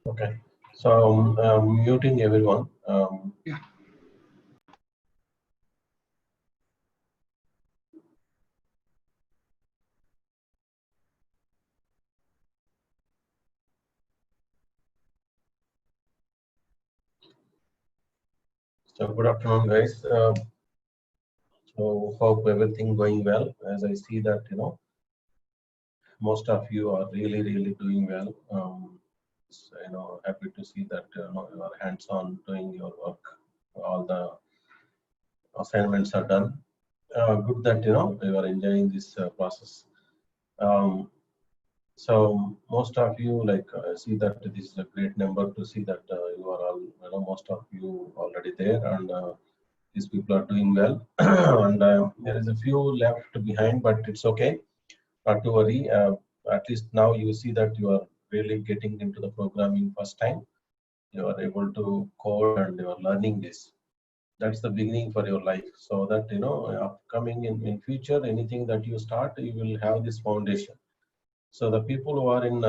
Okay, so muting everyone. Yeah. So good afternoon, guys. So hope everything going well. As I see that most of you are really doing well. So, happy to see that you are hands-on doing your work. All the assignments are done. Good that you are enjoying this process. Um, So most of you see that this is a great number to see that you are all most of you already there, and these people are doing well. And there is a few left behind, but it's okay, not to worry. At least now you see that you are really getting into the programming first time. You are able to code and you are learning this. That's the beginning for your life. So that upcoming in future, anything that you start, you will have this foundation. So the people who are in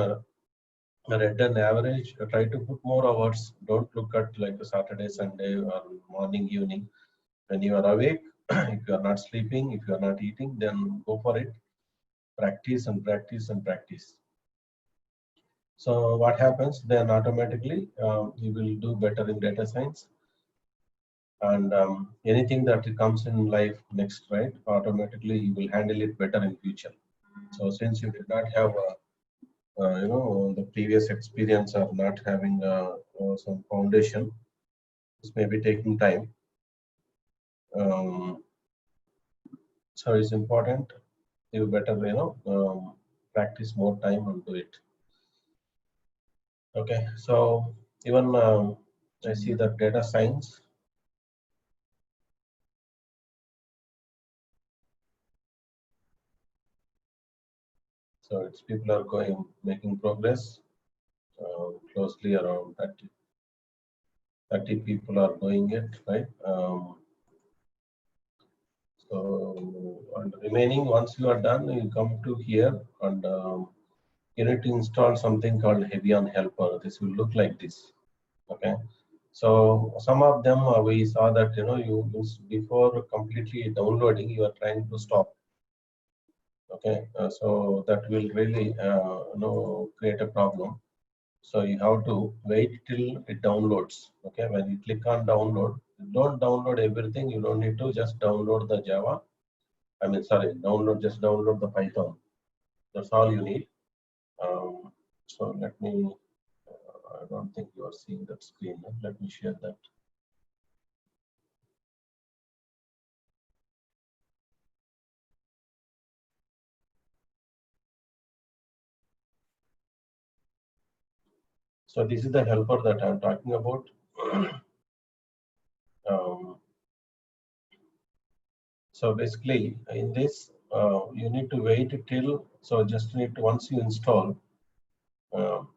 red and average, try to put more hours. Don't look at like a Saturday, Sunday, or morning, evening. When you are awake, if you are not sleeping, if you are not eating, then go for it. Practice and practice and practice. So what happens then automatically you will do better in data science, and anything that comes in life next, right? Automatically you will handle it better in future. So since you did not have the previous experience of not having some foundation, this may be taking time. Um, so it's important. You better practice more time and do it. Okay. So even I see that data science. So it's people are going making progress. Closely around 30 people are doing it, right? So and remaining, once you are done, you come to here, and you need to install something called Heavy Helper. This will look like this. Okay. So some of them we saw that you before completely downloading, you are trying to stop. Okay. So that will really create a problem. So you have to wait till it downloads. Okay, when you click on download, don't download everything. You don't need to just download the Java. I mean, sorry, just download the Python. That's all you need. So let me. I don't think you are seeing that screen. Let me share that. So this is the helper that I'm talking about. um, so basically, in this, you need to wait till. So just need to once you install. Um,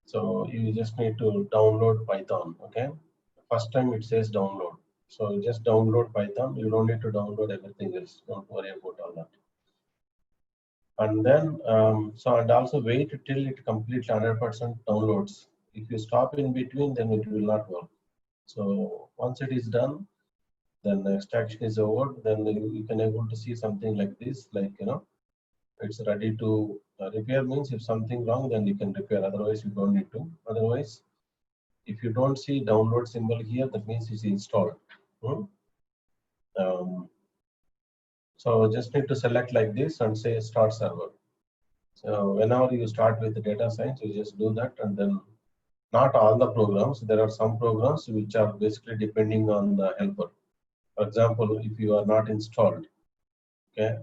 So you just need to download Python. Okay. First time it says download. So you just download Python. You don't need to download everything else. Don't worry about all that. And then, and also wait till it completes 100% downloads. If you stop in between, then it will not work. So once it is done, then the extraction is over. Then you can able to see something like this, like it's ready to repair. Means if something wrong, then you can repair. Otherwise, you don't need to. Otherwise, if you don't see download symbol here, that means it's installed. Hmm? Um, so just need to select like this and say start server. So whenever you start with the data science, you just do that, and then not all the programs. There are some programs which are basically depending on the helper. For example, if you are not installed, okay.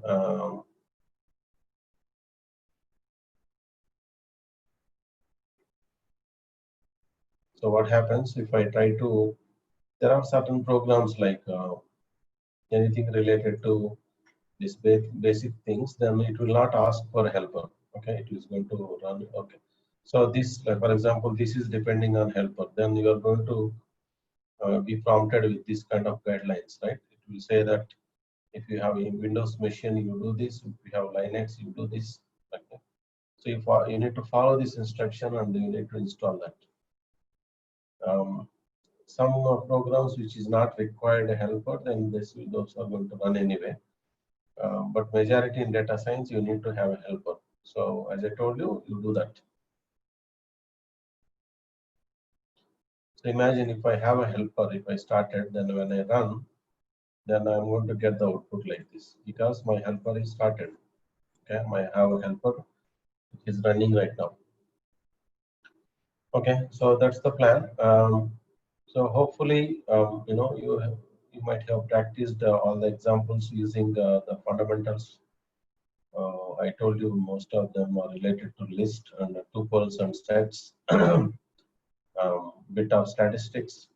So what happens if I try to? There are certain programs like anything related to these basic things, then it will not ask for a helper. Okay, it is going to run. Okay, so this, for example, this is depending on helper. Then you are going to be prompted with this kind of guidelines, right? It will say that if you have a Windows machine, you do this. If you have Linux, you do this. Okay. So you need to follow this instruction and you need to install that. Some programs which is not required a helper, then those are going to run anyway. But majority in data science, you need to have a helper. So as I told you, you do that. So imagine if I have a helper, if I started, then when I run, then I'm going to get the output like this because my helper is started. Okay, I have a helper which is running right now. Okay, so that's the plan. So hopefully, you might have practiced all the examples using the fundamentals. I told you most of them are related to list and tuples and sets, bit of statistics,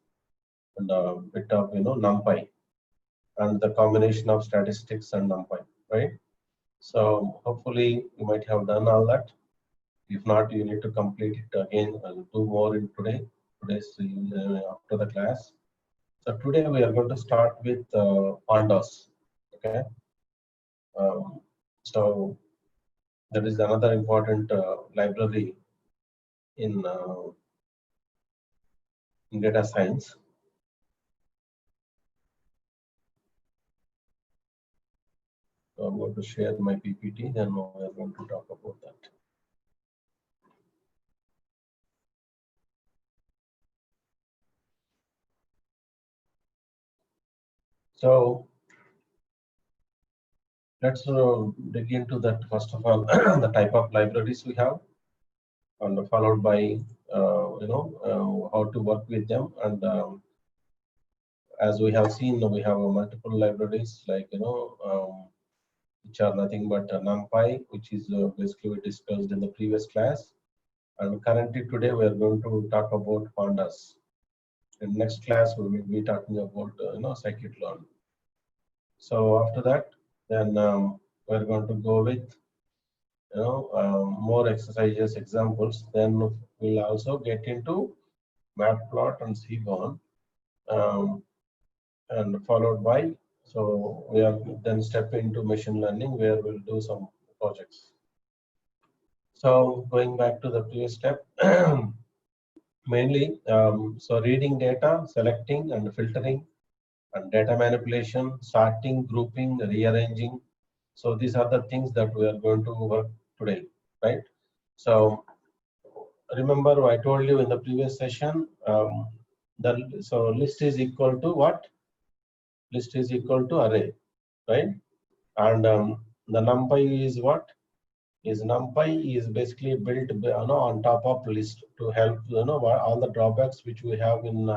and a bit of NumPy, and the combination of statistics and NumPy, right? So hopefully you might have done all that. If not, you need to complete it again and do more in today's after the class. So today we are going to start with pandas. Okay, um, so that is another important library in data science. So I'm going to share my PPT, then we are going to talk about that. So let's dig into that first of all, the type of libraries we have, and followed by how to work with them. And as we have seen, we have multiple libraries like which are nothing but NumPy, which is basically we discussed in the previous class. And currently today we are going to talk about pandas. In next class we will be talking about scikit-learn. So after that, then we're going to go with more exercises, examples. Then we'll also get into matplot and seaborn, and followed by, so we are then step into machine learning where we'll do some projects. So going back to the previous step, mainly so reading data, selecting and filtering, and data manipulation, sorting, grouping, rearranging. So these are the things that we are going to work today, right? So remember I told you in the previous session, so list is equal to what? List is equal to array, right? And the NumPy is what? Is NumPy is basically built on top of list to help all the drawbacks which we have in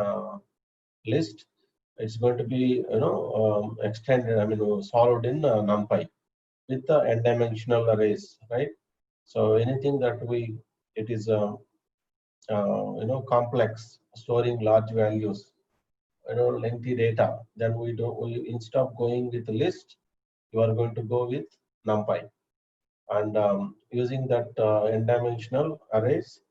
list. It's going to be extended. I mean solved in NumPy with the n-dimensional arrays, right? So anything that it is complex, storing large values, lengthy data, then we instead of going with the list, you are going to go with NumPy. And using that n-dimensional arrays,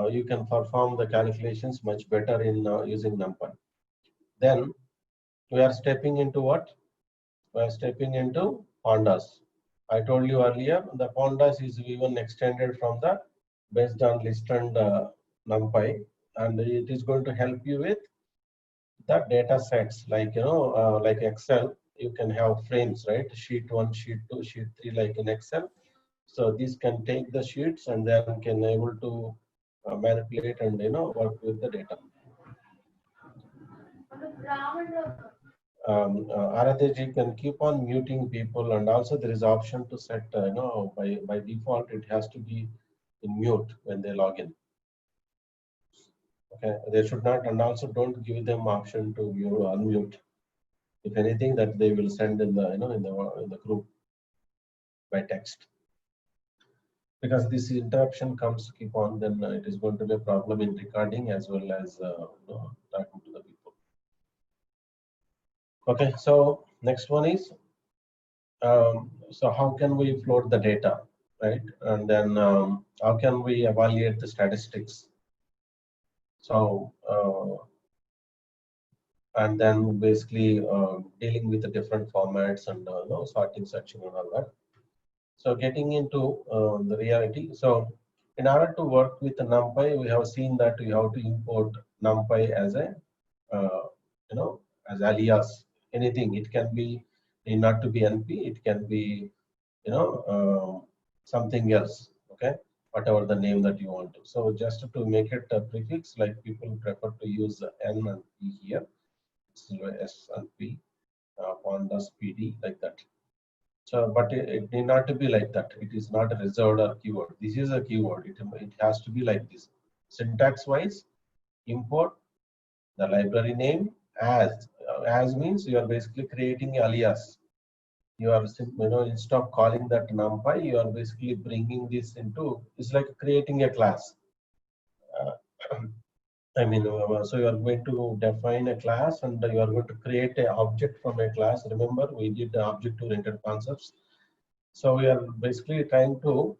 you can perform the calculations much better in using NumPy. Then we are stepping into what? We are stepping into pandas. I told you earlier, the pandas is even extended from the based on list and NumPy, and it is going to help you with the data sets like like Excel. You can have frames, right? Sheet 1, sheet 2, sheet 3, like in Excel. So these can take the sheets and then can able to manipulate and work with the data. Aradhya can keep on muting people, and also there is option to set by default it has to be in mute when they log in. Okay, they should not, and also don't give them option to unmute. If anything, that they will send in the in the group by text. Because this interruption comes keep on, then it is going to be a problem in recording as well as talking to the people. Okay, so next one is so how can we float the data, right? And then how can we evaluate the statistics? So and then basically dealing with the different formats and sorting, searching, and all that. So getting into the reality. So in order to work with NumPy, we have seen that we have to import NumPy as a uh, as alias. Anything. It can be not to be NP. It can be something else. Okay, whatever the name that you want to. So just to make it a prefix, like people prefer to use N and P here. So S and P, pandas PD like that. So, but it need not to be like that. It is not a reserved or keyword. This is a keyword. It has to be like this. Syntax wise, import the library name as means you are basically creating alias. You are instead of calling that NumPy, you are basically bringing this into. It's like creating a class. Uh, I mean, so you are going to define a class and you are going to create an object from a class. Remember, we did the object-oriented concepts. So we are basically trying to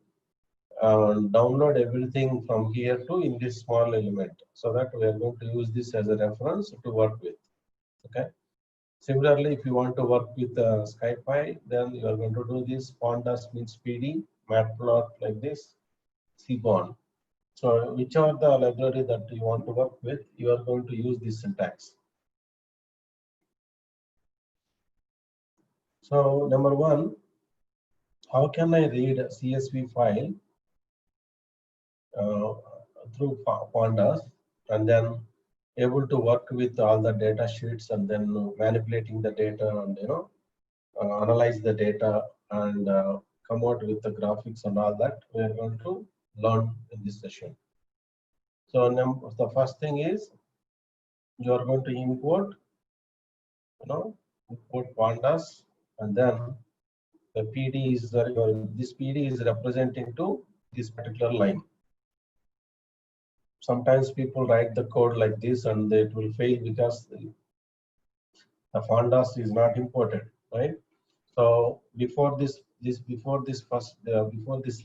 download everything from here to in this small element, so that we are going to use this as a reference to work with. Okay. Similarly, if you want to work with SciPy, then you are going to do this. Pandas means PD, matplot like this, Seaborn. So whichever the library that you want to work with, you are going to use this syntax. So number one, how can I read a CSV file uh, through Pandas and then able to work with all the data sheets and then manipulating the data and analyze the data and come out with the graphics and all that we are going to learn in this session. So the first thing is you are going to import import pandas, and then the PD is this PD is representing to this particular line. Sometimes people write the code like this and it will fail because the pandas is not imported, right? So before this before this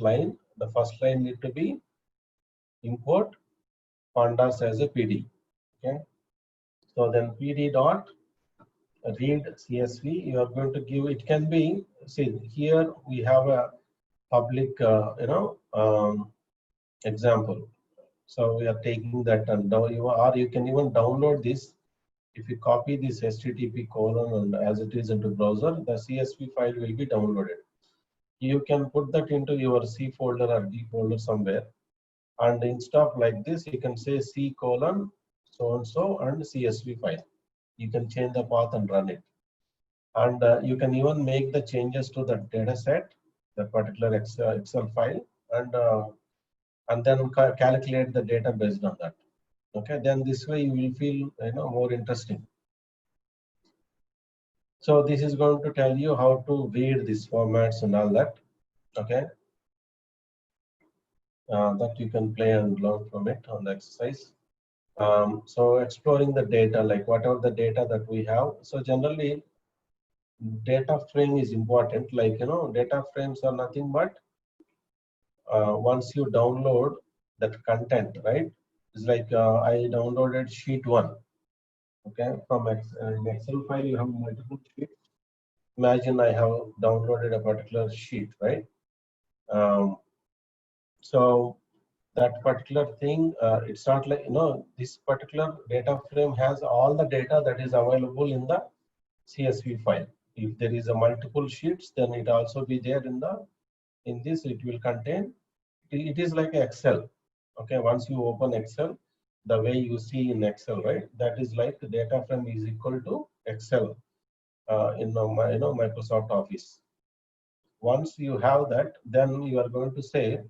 line, the first line need to be import pandas as a PD. Okay. So then PD dot read CSV. You are going to give. It can be, see here we have a public example. So we are taking that and you can even download this. If you copy this HTTP colon and as it is into browser, the CSV file will be downloaded. You can put that into your C folder or D folder somewhere, and instead of like this, you can say C colon so and so and CSV file. You can change the path and run it, and you can even make the changes to the data set, the particular Excel file, and then calculate the data based on that. Okay, then this way you will feel more interesting. So this is going to tell you how to read these formats and all that. Okay, that you can play and learn from it on the exercise. So exploring the data, like whatever the data that we have. So generally, data frame is important. Like data frames are nothing but once you download that content, right? It's like I downloaded sheet 1. Okay, from in Excel file you have multiple sheets. Imagine I have downloaded a particular sheet, right? Um, so that particular thing, it's not like this particular data frame has all the data that is available in the CSV file. If there is a multiple sheets, then it also be there in this. It will contain. It is like Excel. Okay, once you open Excel, the way you see in Excel, right? That is like the data frame is equal to Excel in Microsoft Office. Once you have that, then you are going to say,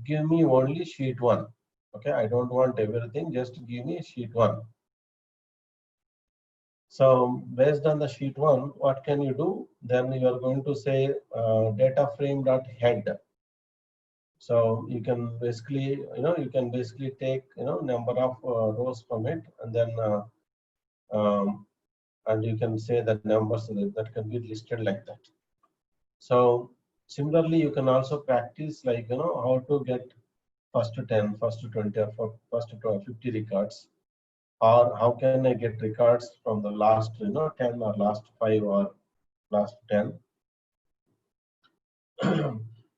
give me only sheet 1. Okay, I don't want everything, just give me sheet 1. So based on the sheet 1, what can you do? Then you are going to say data frame dot head. So you can basically take number of rows from it, and then and you can say that numbers that can be listed like that. So similarly, you can also practice like how to get first to 10, first to 20, or first to 50 records, or how can I get records from the last 10 or last 5 or last 10.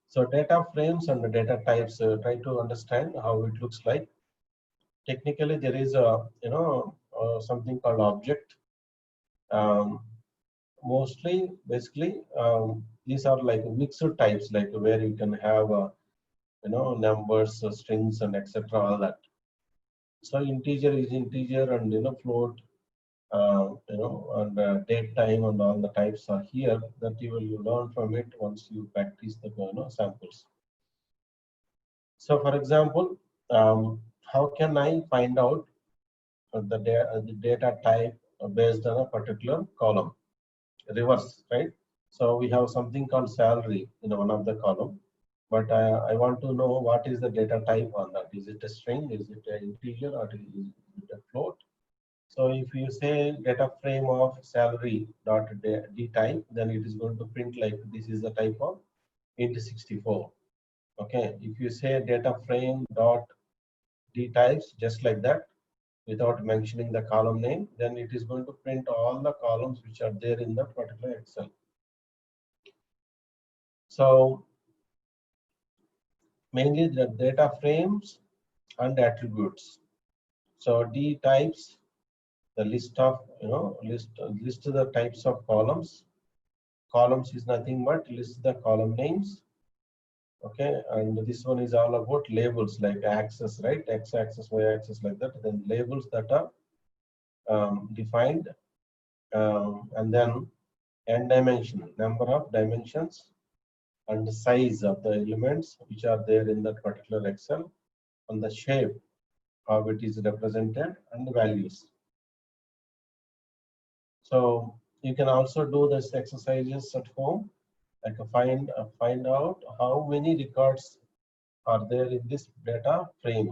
So data frames and the data types, try to understand how it looks like. Technically, there is a something called object. Um, Mostly, basically, these are like mixed types, like where you can have numbers, strings, and etc. All that. So integer is integer, and float, and date time, and all the types are here that you learn from it once you practice the samples. So, for example, how can I find out the data type based on a particular column? Reverse, right? So we have something called salary in one of the column, but I want to know what is the data type on that. Is it a string? Is it an integer, or is it a float? So if you say data frame of salary dot d type, then it is going to print like this is the type of int 64. Okay. If you say data frame dot d types just like that, without mentioning the column name, then it is going to print all the columns which are there in that particular Excel. So mainly the data frames and attributes. So D types, the list of list the types of columns. Columns is nothing but list the column names. Okay, and this one is all about labels like axis, right? X axis, Y axis, like that. Then labels that are defined, and then n dimension, number of dimensions, and the size of the elements which are there in that particular Excel, and the shape how it is represented, and the values. So you can also do this exercises at home, like find out how many records are there in this data frame,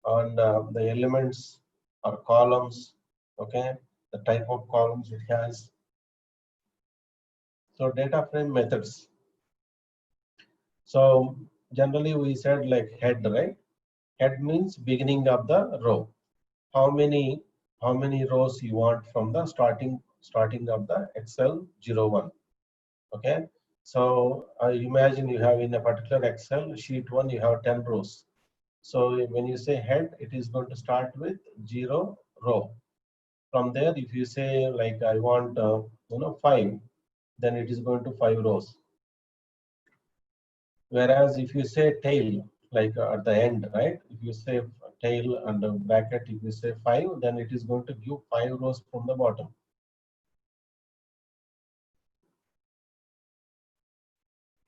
and the elements or columns. Okay, the type of columns it has. So data frame methods. So generally we said like head, right? Head means beginning of the row. How many rows you want from the starting of the Excel 01. Okay, so imagine you have in a particular Excel sheet 1 you have 10 rows. So when you say head, it is going to start with 0 row. From there, if you say like I want 5, then it is going to 5 rows. Whereas if you say tail, like at the end, right? If you say tail and the bracket, if you say 5, then it is going to give 5 rows from the bottom.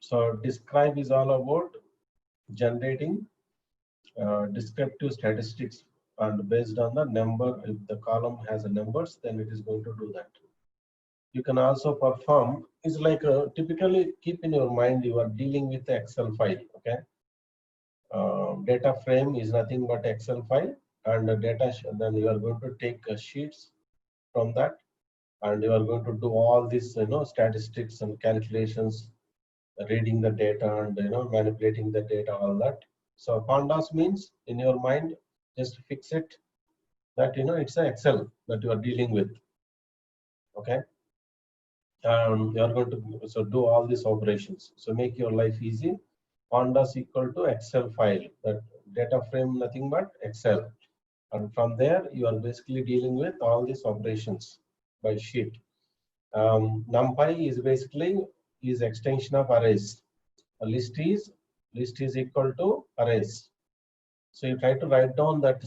So describe is all about generating descriptive statistics, and based on the number, if the column has a numbers, then it is going to do that. You can also perform is like typically keep in your mind you are dealing with the Excel file. Okay, data frame is nothing but Excel file, and the then you are going to take sheets from that, and you are going to do all this statistics and calculations, reading the data, and manipulating the data, all that. So pandas means in your mind just fix it that it's an Excel that you are dealing with. Okay, you are going to do all these operations. So make your life easy. Pandas equal to Excel file. That data frame nothing but Excel, and from there you are basically dealing with all these operations by sheet. NumPy is basically is extension of arrays. A list is equal to arrays. So you try to write down that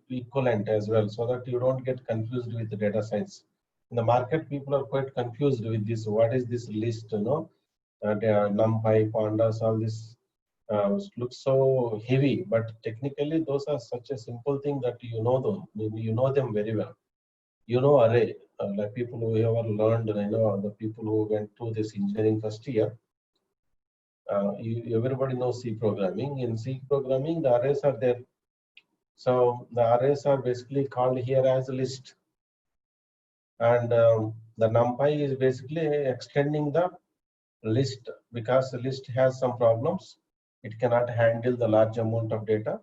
equivalent as well, so that you don't get confused with the data science. In the market, people are quite confused with this. What is this list? NumPy, pandas, all this looks so heavy, but technically those are such a simple thing that you know them. You know them very well. You know array. Like people who have learned, the people who went through this engineering first year. Everybody knows C programming. In C programming, the arrays are there. So the arrays are basically called here as a list, and the NumPy is basically extending the list, because the list has some problems. It cannot handle the large amount of data.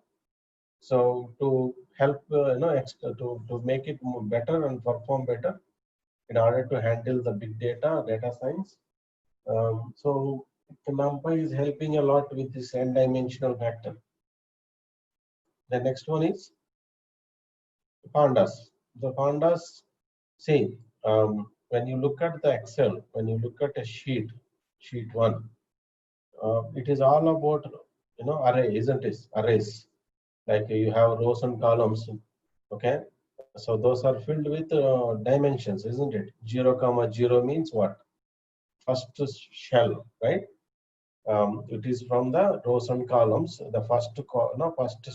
So to help, to make it better and perform better, in order to handle the big data science, so NumPy is helping a lot with this n-dimensional factor. The next one is pandas. The pandas, see, when you look at the Excel, when you look at a sheet 1, it is all about, array, isn't it? Arrays. Like you have rows and columns, okay? So those are filled with dimensions, isn't it? 0, comma 0 means what? First shell, right? It is from the rows and columns. The first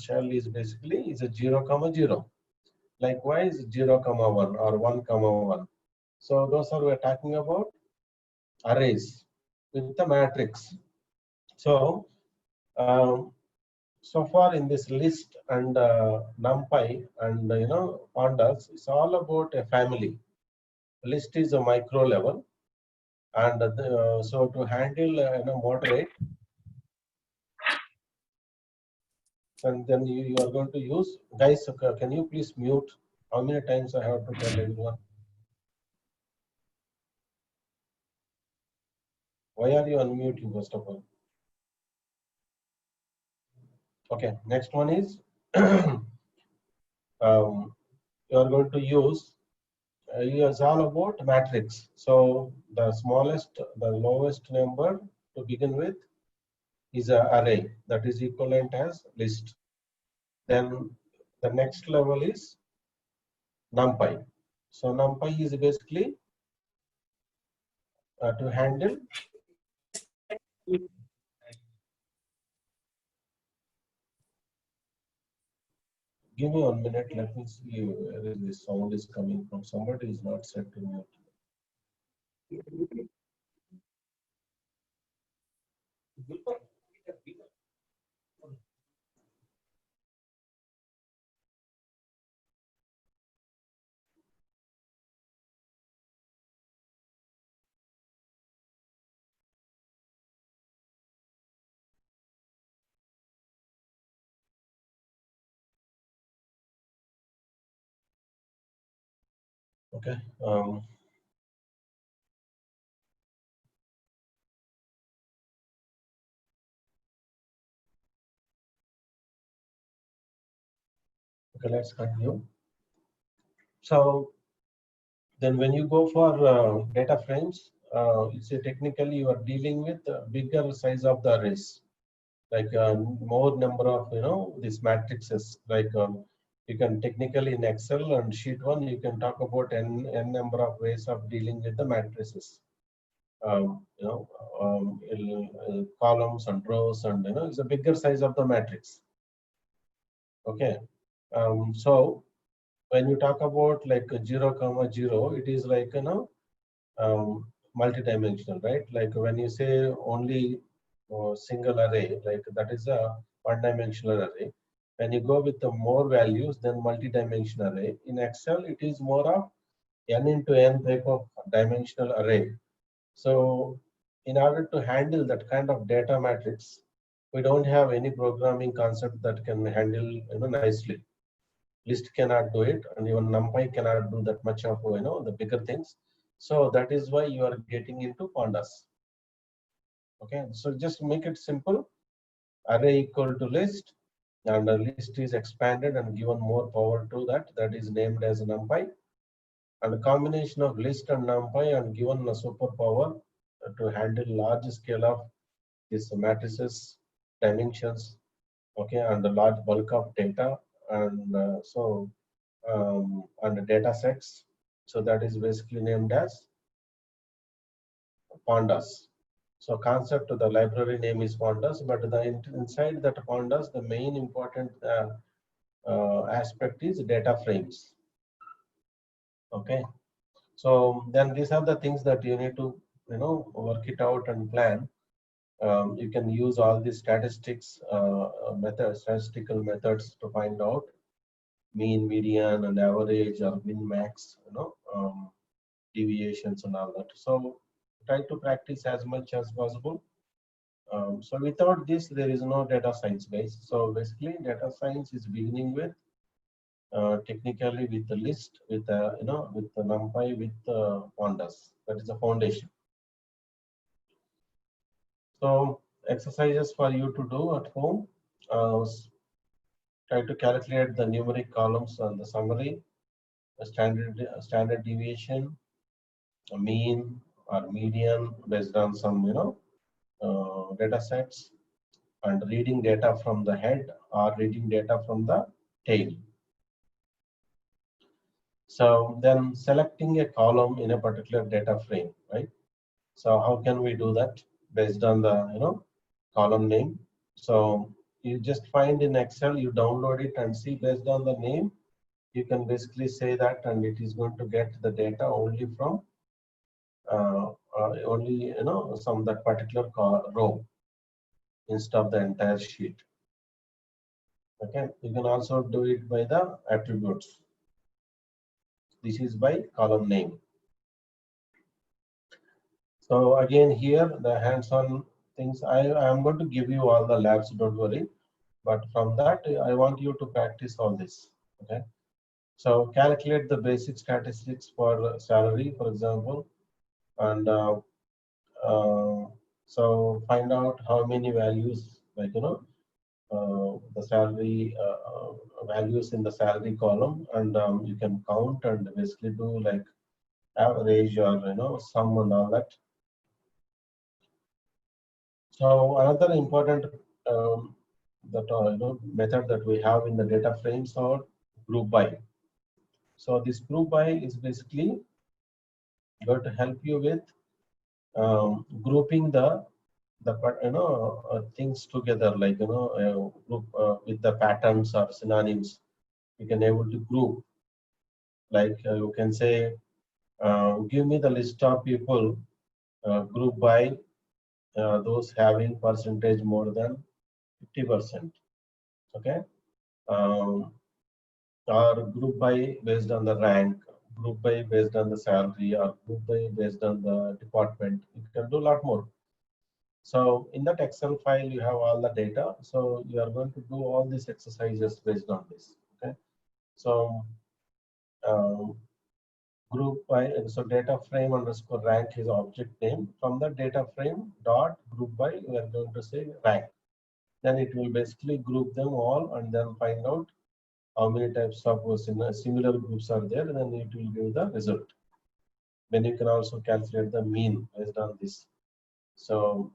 shell is basically is a 0, comma 0. Likewise, 0, comma 1 or 1, comma 1. So those are we're talking about arrays with the matrix. So so far in this list and NumPy and pandas, it's all about a family. List is a micro level, and so to handle moderate, and then you are going to use, guys, can you please mute? How many times I have to tell everyone? Why are you unmuting first of all? Okay, next one is you are going to use it's all about matrix. So the smallest, the lowest number to begin with is an array that is equivalent as list. Then the next level is NumPy. So NumPy is basically to handle. Give me 1 minute. Let me see where this sound is coming from. Somebody is not set to mute. Okay. Okay, let's continue. So then when you go for data frames, it's technically you are dealing with bigger size of the arrays, like more number of these matrices. Like you can technically in Excel and sheet 1 you can talk about n number of ways of dealing with the matrices. Columns and rows, and it's a bigger size of the matrix. Okay, so when you talk about like 0, comma 0, it is like multi-dimensional, right? Like when you say only single array, like that is a one-dimensional array. When you go with the more values, then multi-dimensional array. In Excel, it is more of n into n type of dimensional array. So in order to handle that kind of data matrix, we don't have any programming concept that can handle nicely. List cannot do it, and even NumPy cannot do that much of the bigger things. So that is why you are getting into pandas. Okay, so just make it simple. Array equal to list, and a list is expanded and given more power to that. That is named as NumPy. And a combination of list and NumPy and given a superpower to handle large scale of these matrices, dimensions, okay, and a large bulk of data, and and data sets. So that is basically named as pandas. So concept of the library name is pandas, but the inside that pandas, the main important aspect is data frames. Okay, so then these are the things that you need to work it out and plan. You can use all these statistical methods to find out mean, median, and average, or min max, deviations and all that. So try to practice as much as possible. So without this, there is no data science, guys. So basically, data science is beginning with technically with the list, with the with the NumPy, with pandas. That is the foundation. So exercises for you to do at home. Try to calculate the numeric columns on the summary, a standard deviation, a mean or median based on some data sets, and reading data from the head or reading data from the tail. So then selecting a column in a particular data frame, right? So how can we do that based on the column name? So you just find in Excel, you download it and see based on the name, you can basically say that, and it is going to get the data only from only some that particular row instead of the entire sheet. Okay, you can also do it by the attributes. This is by column name. So again here the hands-on things, I am going to give you all the labs, don't worry. But from that I want you to practice all this. Okay. So calculate the basic statistics for salary, for example, and so find out how many values, like the salary values in the salary column, and you can count and basically do like average or sum and all that. So another important that method that we have in the data frames are group by. So this group by is basically going to help you with grouping the things together, like group with the patterns or synonyms. You can able to group, like you can say give me the list of people group by those having percentage more than 50%. Okay. um, or group by based on the rank, group by based on the salary, or group by based on the department. You can do a lot more. So in that Excel file, you have all the data. So you are going to do all these exercises based on this. Okay. So um, group by, so data frame underscore rank is object name. From the data frame dot group by, we are going to say rank. Then it will basically group them all and then find out how many types of similar groups are there, and then it will give the result. Then you can also calculate the mean based on this. So,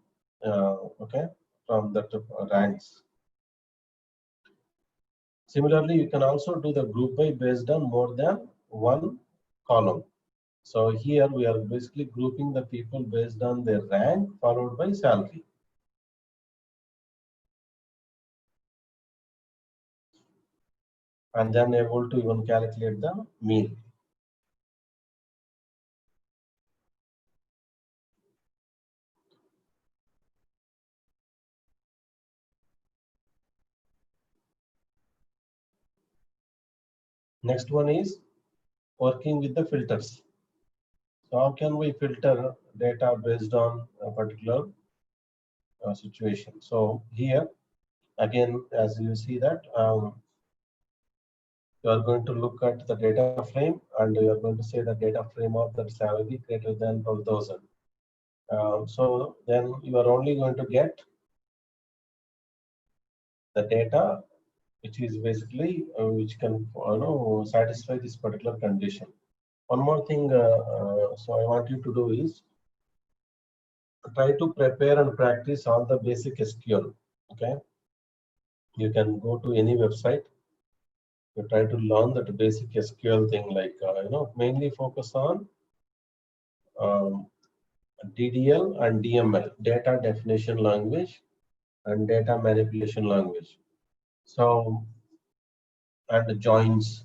okay, from the ranks. Similarly, you can also do the group by based on more than one column. So here we are basically grouping the people based on their rank followed by salary. And then able to even calculate the mean. Next one is working with the filters. So how can we filter data based on a particular situation? So here, again, as you see that, you are going to look at the data frame and you are going to say the data frame of the salary greater than 12,000. So then you are only going to get the data which is basically which can satisfy this particular condition. One more thing, so I want you to do is try to prepare and practice all the basic SQL. Okay, you can go to any website. You try to learn that basic SQL thing, like mainly focus on um, DDL and DML, data definition language and data manipulation language. So and joins.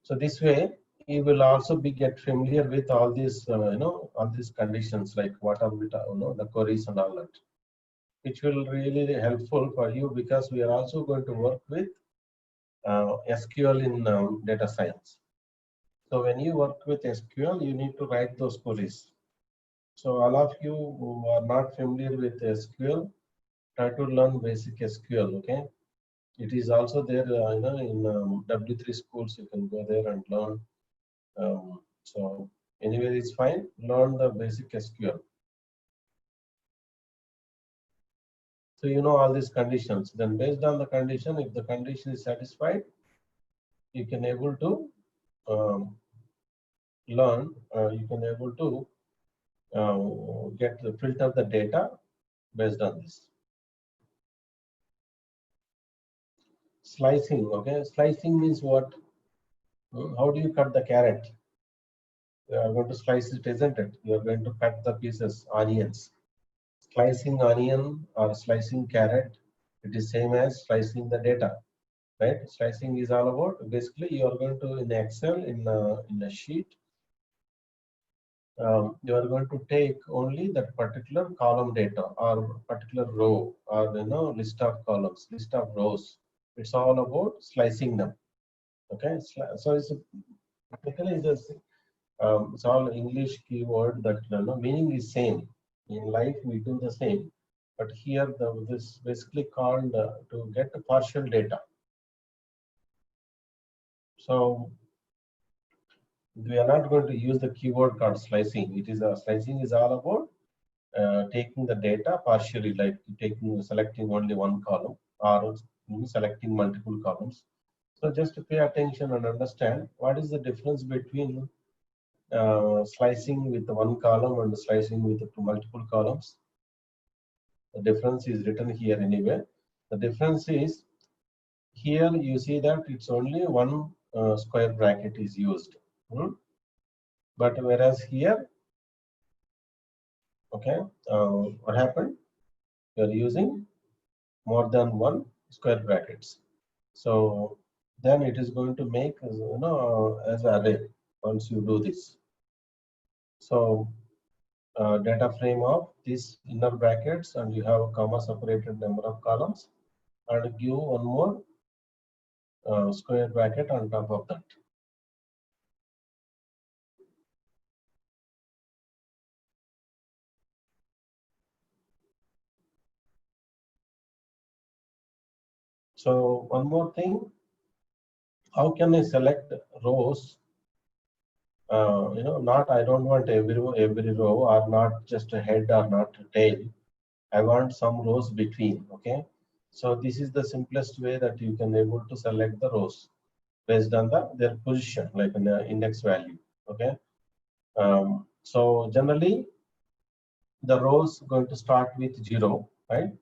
So this way you will also be get familiar with all these all these conditions, like what are the queries and all that, which will really helpful for you, because we are also going to work with SQL in data science. So when you work with SQL, you need to write those queries. So all of you who are not familiar with SQL, try to learn basic SQL. Okay, it is also there, in W3 schools. You can go there and learn. So anyway, it's fine. Learn the basic SQL. So you know all these conditions. Then based on the condition, if the condition is satisfied, you can able to um, learn. You can able to get the filter the data based on this. Slicing. Okay, slicing means what? How do you cut the carrot? You are going to slice it, isn't it? You are going to cut the pieces, onions. Slicing onion or slicing carrot, it is same as slicing the data, right? Slicing is all about basically you are going to in Excel in a sheet. You are going to take only that particular column data or particular row or list of columns, list of rows. It's all about slicing them. Okay, so it's technically just it's all English keyword that meaning is same. In life we do the same, but here this basically called to get the partial data. So we are not going to use the keyword called slicing. It is slicing is all about taking the data partially, like selecting only one column or selecting multiple columns. So just to pay attention and understand what is the difference between slicing with one column and slicing with multiple columns. The difference is written here anyway. The difference is here you see that it's only one square bracket is used. But whereas here, okay, what happened? You're using more than one square brackets. So then it is going to make as array once you do this. So data frame of these inner brackets, and you have a comma separated number of columns, and give one more square bracket on top of that. So one more thing, how can I select rows? Not I don't want every row or not just a head or not a tail. I want some rows between. Okay, so this is the simplest way that you can able to select the rows based on their position, like an index value. Okay, so generally the rows going to start with 0, right?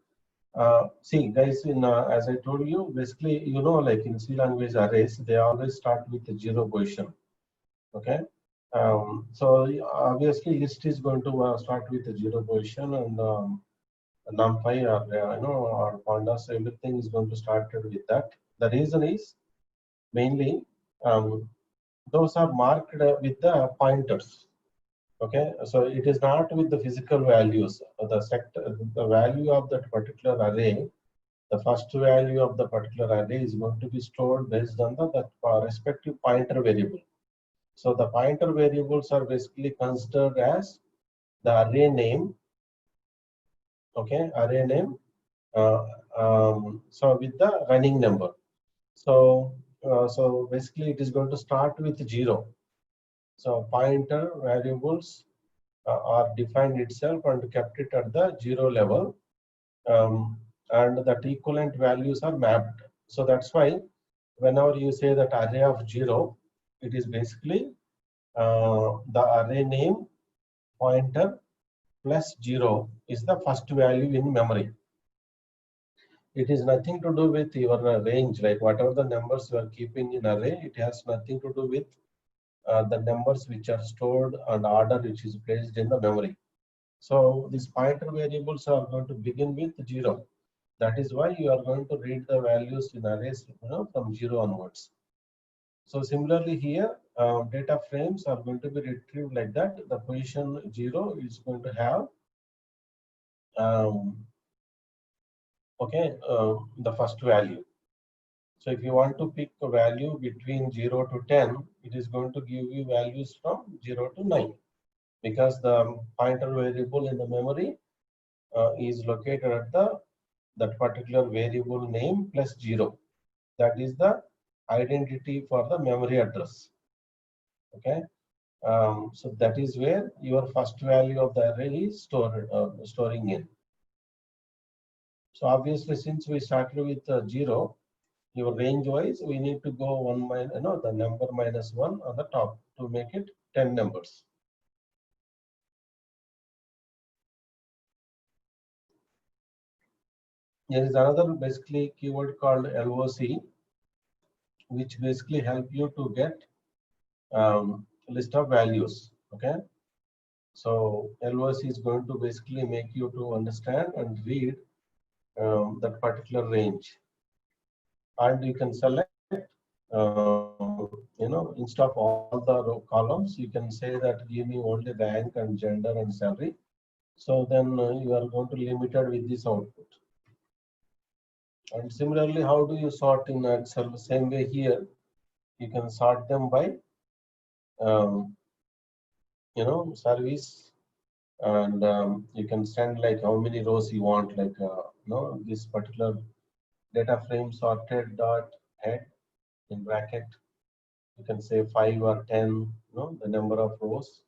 See, guys, as I told you, basically, like in C language arrays, they always start with the 0 position. Okay, so obviously list is going to start with the 0 position, and NumPy or or pandas, everything is going to start with that. The reason is mainly those are marked with the pointers. Okay, so it is not with the physical values. The value of that particular array, the first value of the particular array is going to be stored based on the respective pointer variable. So the pointer variables are basically considered as the array name. Okay, array name. So with the running number. So basically it is going to start with 0. So pointer variables are defined itself and kept it at the 0 level, and that equivalent values are mapped. So that's why whenever you say that array of 0, it is basically the array name pointer plus 0 is the first value in memory. It is nothing to do with your range, like whatever the numbers you are keeping in array, it has nothing to do with the numbers which are stored and order which is placed in the memory. So these pointer variables are going to begin with 0. That is why you are going to read the values in arrays from 0 onwards. So similarly here, data frames are going to be retrieved like that. The position 0 is going to have the first value. So if you want to pick a value between 0 to 10, it is going to give you values from 0 to 9, because the pointer variable in the memory is located at that particular variable name plus 0. That is the identity for the memory address. Okay, so that is where your first value of the array is storing in. So obviously, since we started with 0, your range wise, we need to go one minus, the number minus 1 on the top to make it 10 numbers. There is another basically keyword called LOC, which basically help you to get list of values. Okay, so LOC is going to basically make you to understand and read that particular range, and you can select instead of all the columns, you can say that give me only rank and gender and salary. So then you are going to limited with this output. And similarly, how do you sort in Excel? Same way here, you can sort them by um, service, and you can send like how many rows you want, like this particular data frame sorted dot head in bracket. You can say 5 or 10, the number of rows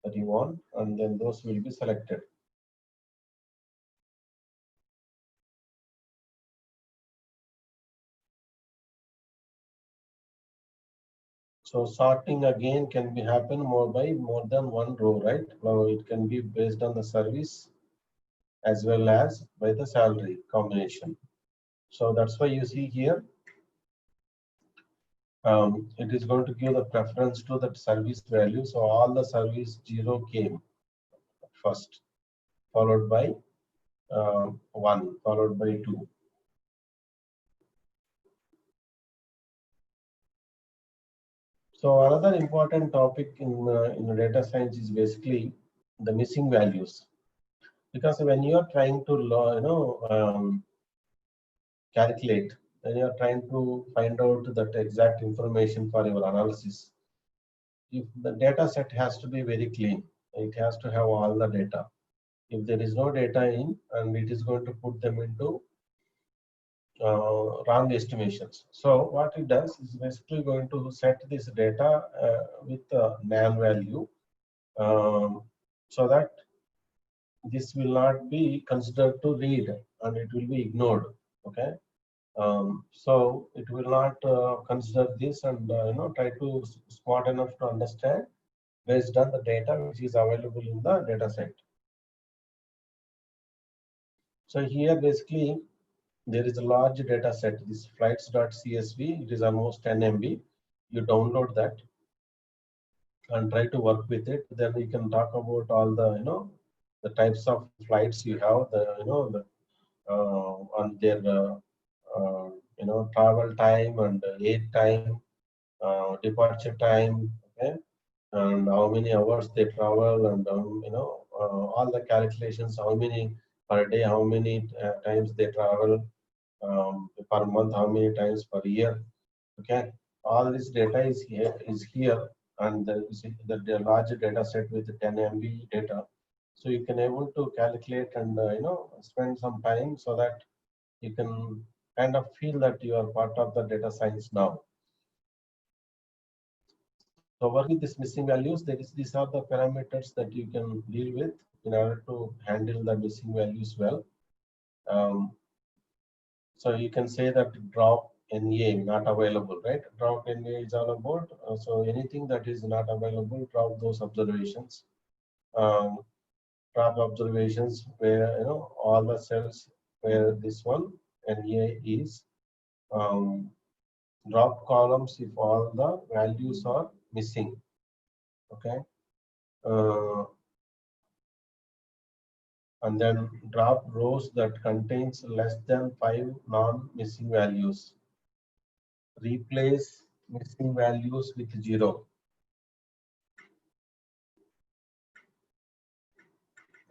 that you want, and then those will be selected. So sorting again can be happen more than one row, right? Now it can be based on the service as well as by the salary combination. So that's why you see here, it is going to give the preference to that service value. So all the service 0 came first, followed by 1, followed by 2. So another important topic in data science is basically the missing values, because when you are trying to calculate, when you are trying to find out that exact information for your analysis, if the data set has to be very clean, it has to have all the data. If there is no data in, and it is going to put them into wrong estimations. So what it does is basically going to set this data with a NaN value, so that this will not be considered to read and it will be ignored. Okay, so it will not consider this and try to smart enough to understand based on the data which is available in the data set. So here basically there is a large data set, this flights.csv. It is almost 10 MB. You download that and try to work with it. Then you can talk about all the the types of flights you have, on their travel time and aid time, departure time, okay, and how many hours they travel, and all the calculations, how many per day, how many times they travel, per month, how many times per year. Okay, all this data is here, and the large data set with 10 MB data. So you can able to calculate and spend some time so that you can kind of feel that you are part of the data science now. So working with these missing values, these are the parameters that you can deal with in order to handle the missing values well. So you can say that drop NA not available, right? Drop NA is all about, so anything that is not available, drop those observations. Um, Drop observations where all the cells where this one NA is. Drop columns if all the values are missing. Okay. Uh, and then drop rows that contains less than 5 non-missing values. Replace missing values with 0.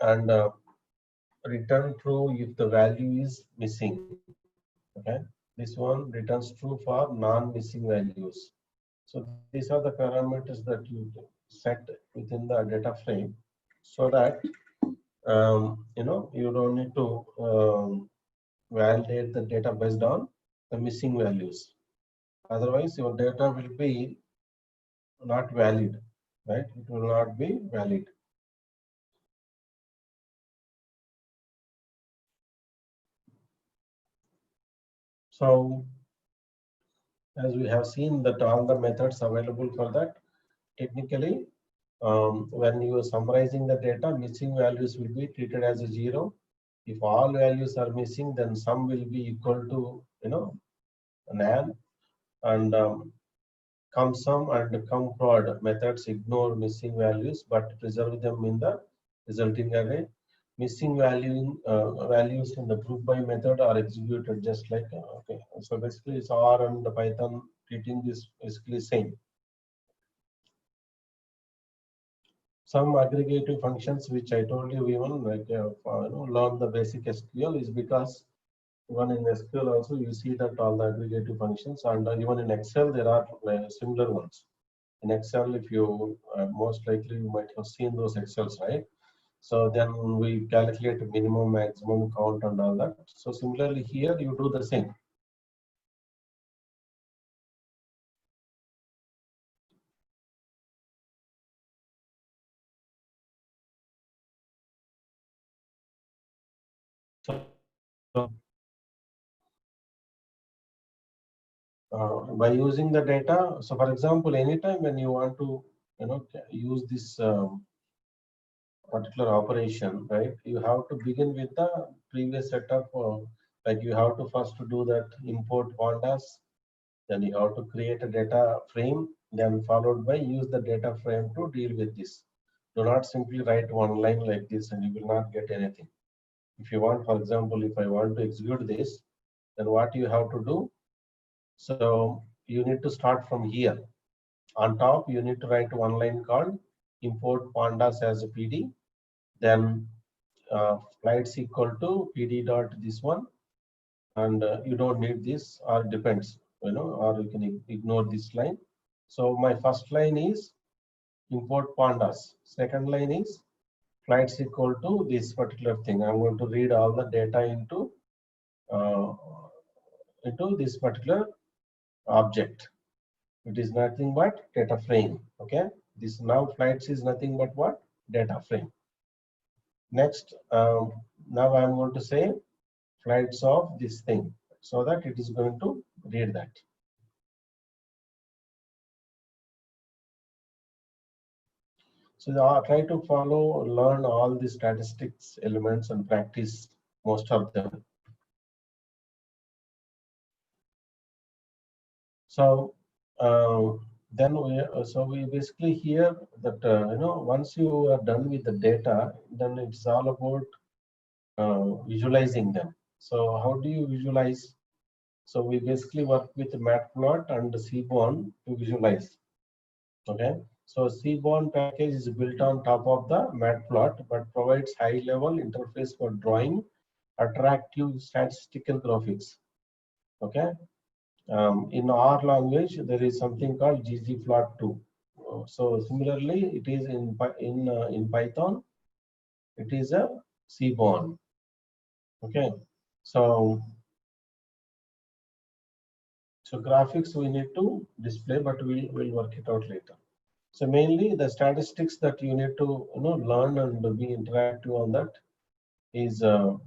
And return true if the value is missing. Okay. This one returns true for non-missing values. So these are the parameters that you set within the data frame, so that you don't need to validate the data based on the missing values. Otherwise, your data will be not valid, right? It will not be valid. So as we have seen that all the methods available for that, technically, when you are summarizing the data, missing values will be treated as a 0. If all values are missing, then sum will be equal to, NaN, and CumSum and CumProd methods ignore missing values but preserve them in the resulting array. Missing values in the group by method are executed just like okay. So basically, it's R and the Python treating this basically same. Some aggregative functions which I told you even like learn the basic SQL is because even in SQL also you see that all the aggregative functions, and even in Excel there are similar ones. In Excel, if you most likely you might have seen those Excels, right? So then we calculate minimum, maximum count and all that. So similarly here you do the same. So by using the data, so for example, anytime when you want to use this particular operation, right? You have to begin with the previous setup. Like you have to first do that import pandas, then you have to create a data frame, then followed by use the data frame to deal with this. Do not simply write one line like this and you will not get anything. If you want, for example, if I want to execute this, then what you have to do? So you need to start from here. On top, you need to write one line called import pandas as a PD. Then flights equal to PD dot this one, and you don't need this, or depends, or you can ignore this line. So my first line is import pandas. Second line is flights equal to this particular thing. I'm going to read all the data uh, into this particular object. It is nothing but data frame. Okay. This now flights is nothing but what? Data frame. Next, now I'm going to say flights of this thing so that it is going to read that. So try to follow, learn all the statistics elements and practice most of them. So then we basically here that once you are done with the data, then it's all about visualizing them. So how do you visualize? So we basically work with Matplotlib and Seaborn to visualize. Okay. So Seaborn package is built on top of the Matplotlib, but provides high-level interface for drawing attractive statistical graphics. Okay. In R language, there is something called ggplot2. So similarly, it is in Python. It is a Seaborn. Okay. So graphics we need to display, but we'll work it out later. So mainly the statistics that you need to learn and be interactive on that is so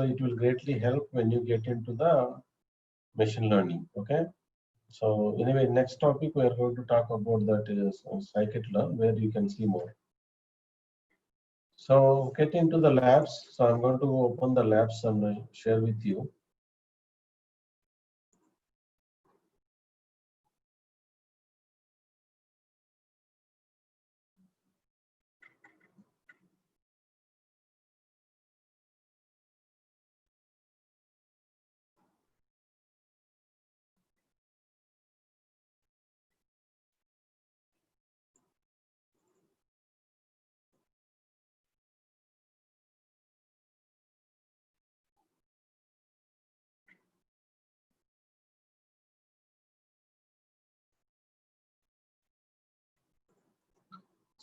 it will greatly help when you get into the machine learning. Okay. So anyway, next topic we are going to talk about that is scikit-learn, where you can see more. So get into the labs. So I'm going to open the labs and share with you.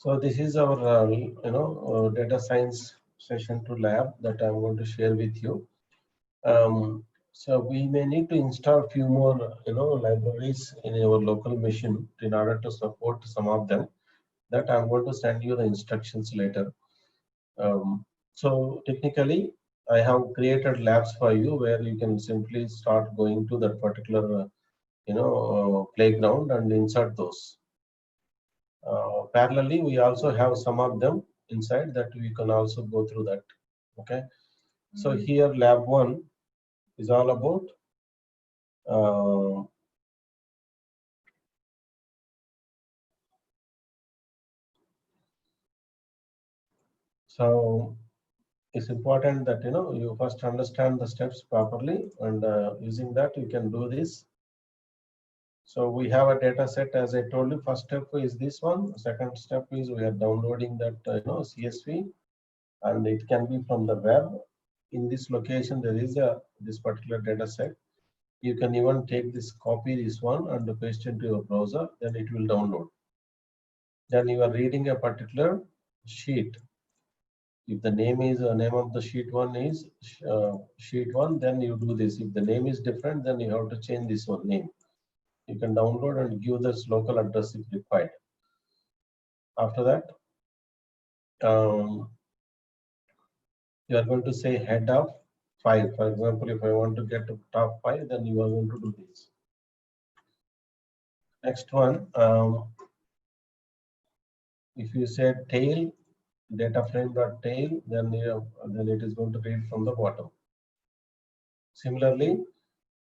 So this is our data science session to lab that I'm going to share with you. So we may need to install a few more libraries in our local machine in order to support some of them. That I'm going to send you the instructions later. So technically, I have created labs for you where you can simply start going to that particular playground and insert those. Parallelly, we also have some of them inside that we can also go through that. Okay. So here lab 1 is all about so it's important that you first understand the steps properly, and using that you can do this. So we have a data set, as I told you. First step is this one. Second step is we are downloading that CSV, and it can be from the web. In this location there is this particular data set. You can even take this, copy this one and paste into your browser, then it will download. Then you are reading a particular sheet. If the name of the sheet 1 is sheet 1, then you do this. If the name is different, then you have to change this one name. You can download and give this local address if required. After that, you are going to say head of 5. For example, if I want to get to top 5, then you are going to do this. Next one, if you say tail, data frame dot tail, then it is going to read from the bottom. Similarly,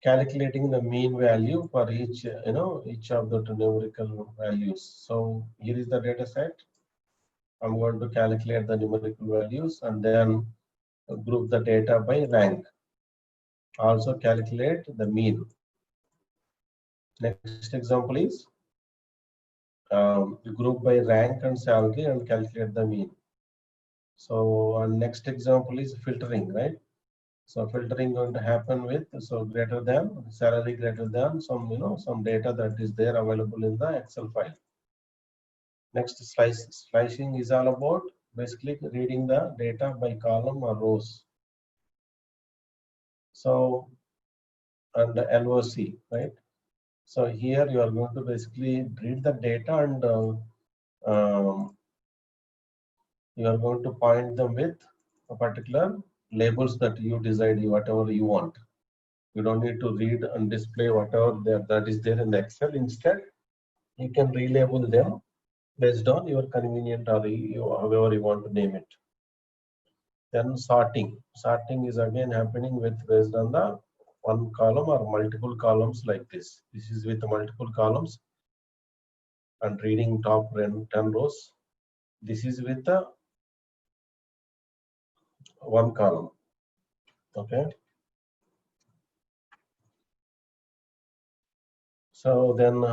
calculating the mean value for each of the numerical values. So here is the data set. I'm going to calculate the numerical values and then group the data by rank. Also calculate the mean. Next example is group by rank and salary and calculate the mean. So next example is filtering, right? So filtering going to happen with greater than, salary greater than some data that is there available in the Excel file. Next, slicing is all about basically reading the data by column or rows. So, and LOC, right? So here you are going to basically read the data and you are going to point them with a particular labels that you decide, whatever you want. You don't need to read and display whatever that is there in the Excel. Instead, you can relabel them based on your convenient or however you want to name it. Then sorting. Sorting is again happening with based on the one column or multiple columns like this. This is with multiple columns and reading top 10 rows. This is with the one column. Okay. So then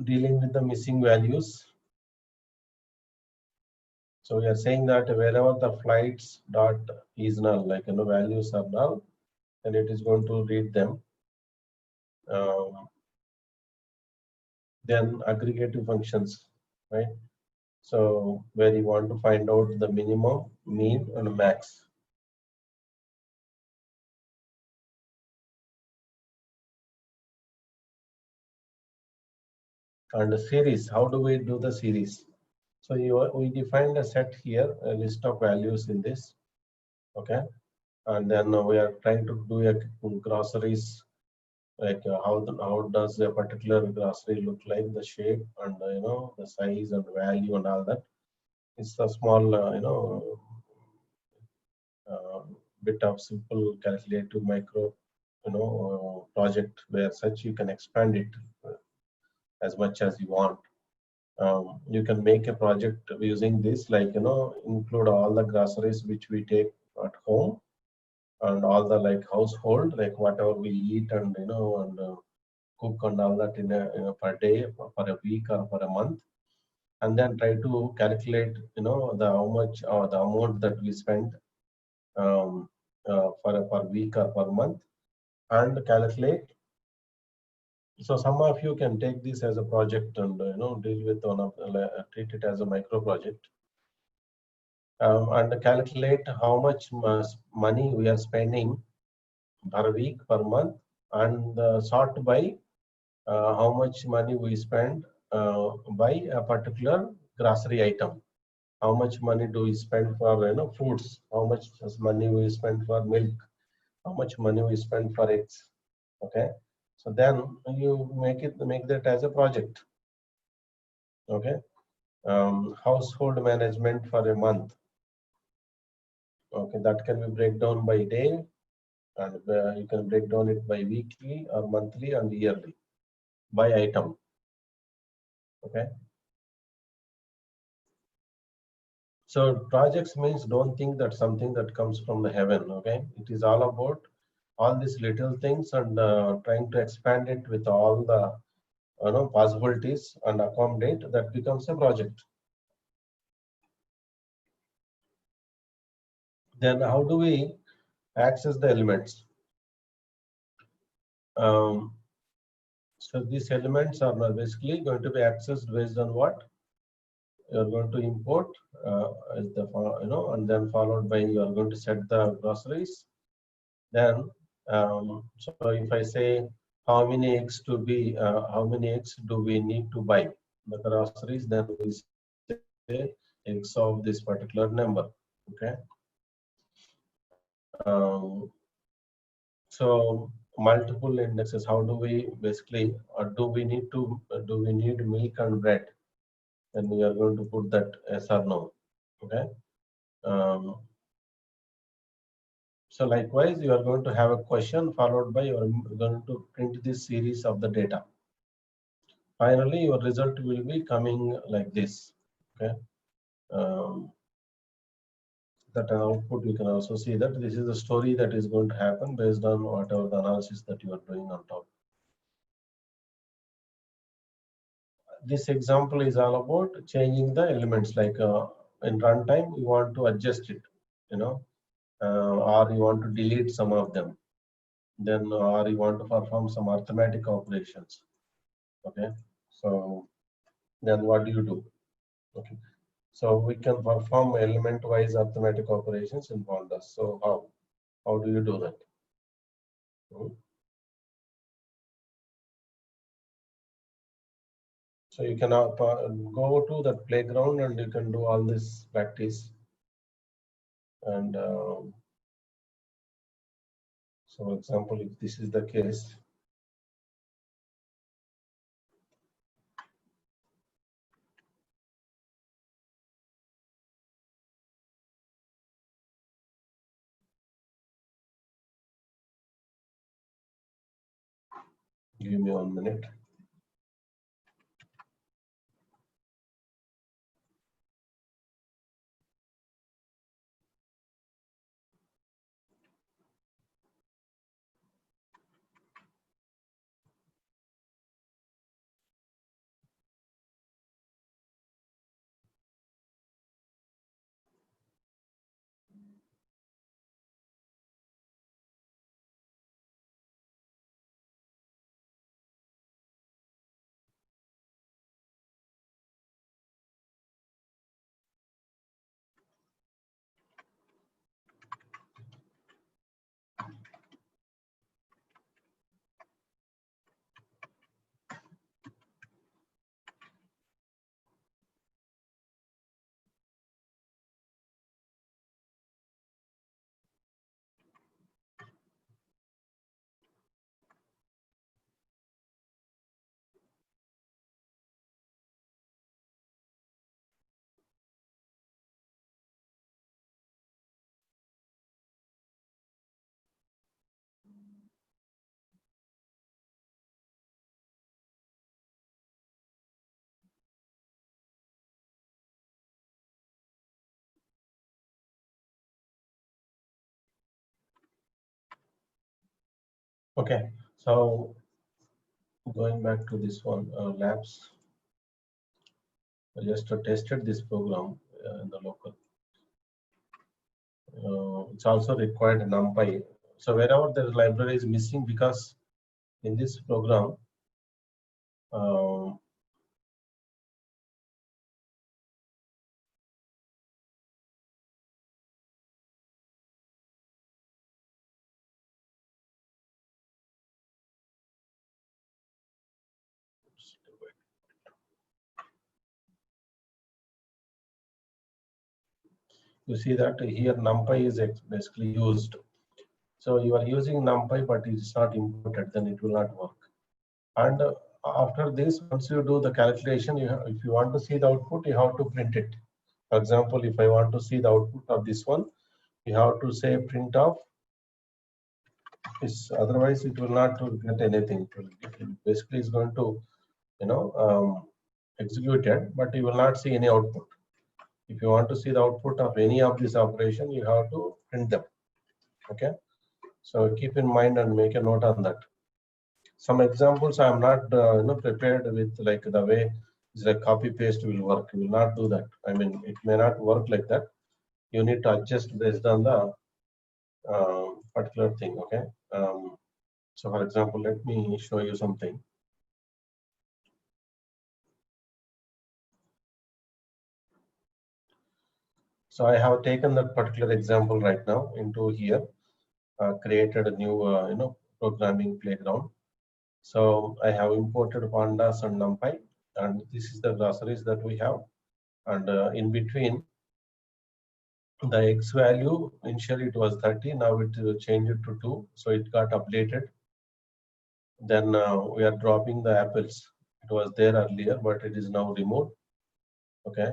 dealing with the missing values. So we are saying that wherever the flights dot is null, like values are null, then it is going to read them. Then aggregative functions, right? So where you want to find out the minimum, mean, and max. And the series, how do we do the series? So we defined a set here, a list of values in this, okay? And then we are trying to do a groceries, like how does a particular grocery look like, the shape and the size and value and all that. It's a small bit of simple calculative micro project where such you can expand it as much as you want. You can make a project using this, like include all the groceries which we take at home and all the like household, like whatever we eat and and cook and all that in a per day, for a week or for a month, and then try to calculate the how much or the amount that we spend for a per week or per month, and calculate. So some of you can take this as a project and deal with one of treat it as a micro project, and calculate how much money we are spending per week, per month, and sort by how much money we spend by a particular grocery item. how much money do we spend for foods, how much money we spend for milk, how much money we spend for eggs. Okay, so then you make that as a project. Okay, household management for a month. Okay, that can be break down by day, and you can break down it by weekly or monthly and yearly by item. Okay, so projects means don't think that something that comes from the heaven. Okay, it is all about all these little things and trying to expand it with all the possibilities and accommodate, that becomes a project. Then how do we access the elements? Um, so these elements are now basically going to be accessed based on what you are going to import, as the and then followed by you are going to set the groceries. Then so if I say how many eggs to be, how many eggs do we need to buy the groceries, then we say eggs of this particular number. Okay. Um, so multiple indexes. How do we basically, or do we need milk and bread? Then we are going to put that yes or no. Okay. Um, so likewise, you are going to have a question followed by you are going to print this series of the data. Finally, your result will be coming like this. Okay. Um, that output, you can also see that this is the story that is going to happen based on whatever the analysis that you are doing on top. This example is all about changing the elements, like in runtime you want to adjust it, or you want to delete some of them, then or you want to perform some arithmetic operations. Okay, so then what do you do? Okay, so we can perform element wise arithmetic operations in pandas. So how do you do that? Hmm. So you can go to the playground and you can do all this practice. And so, for example, if this is the case, give me 1 minute. Okay, so going back to this one, labs, I just tested this program in the local. It's also required NumPy. So wherever the library is missing, because in this program, uh, You see that here NumPy is basically used. So you are using NumPy, but it's not imported, then it will not work. And after this, once you do the calculation, if you want to see the output, you have to print it. For example, if I want to see the output of this one, you have to say print of this. Otherwise, it will not get anything. Basically, it's going to, execute it, but you will not see any output. If you want to see the output of any of this operation, you have to print them. Okay. So keep in mind and make a note on that. Some examples I am not prepared with, like the way is like copy paste will work. You will not do that. I mean, it may not work like that. You need to adjust based on the particular thing. Okay. So for example, let me show you something. So I have taken that particular example right now into here, created a new programming playground. So I have imported pandas and NumPy, and this is the glossaries that we have. And in between, the X value, initially it was 30, now it changed to 2, so it got updated. Then we are dropping the apples. It was there earlier, but it is now removed. Okay.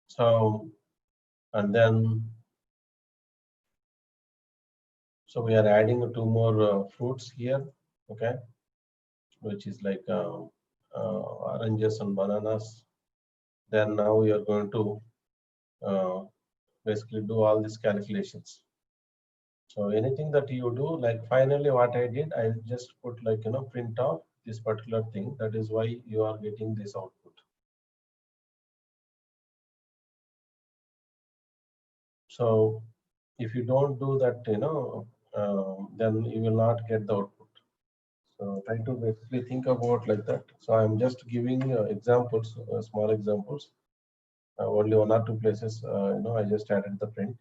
So, and then, so we are adding 2 more fruits here. Okay, which is like oranges and bananas. Then now we are going to basically do all these calculations. So anything that you do, like finally what I did, I just put like, print off this particular thing. That is why you are getting this output. So if you don't do that, then you will not get the output. So try to basically think about like that. So I'm just giving examples, small examples. Only 1 or 2 places, I just added the print.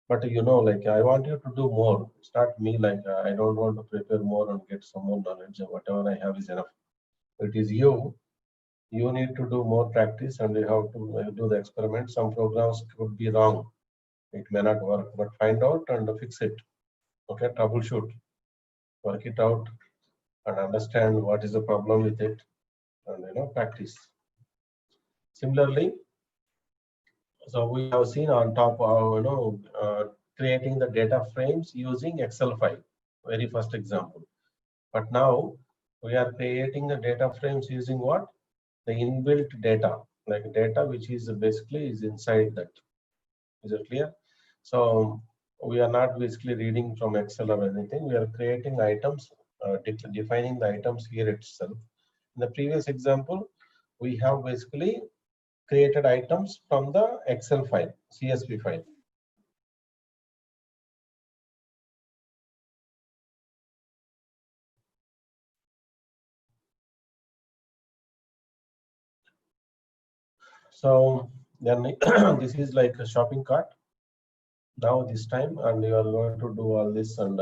But like I want you to do more. It's not me, like I don't want to prepare more and get some more knowledge. Whatever I have is enough. It is you. You need to do more practice and you have to do the experiment. Some programs could be wrong. It may not work, but find out and fix it. Okay, troubleshoot, work it out, and understand what is the problem with it, and practice. Similarly, so we have seen on top of creating the data frames using Excel file, very first example. But now we are creating the data frames using what? The inbuilt data, like data which is basically is inside that. Is it clear? So we are not basically reading from Excel or anything. We are creating items, defining the items here itself. In the previous example, we have basically created items from the Excel file, CSV file. So then this is like a shopping cart. Now this time, and you are going to do all this and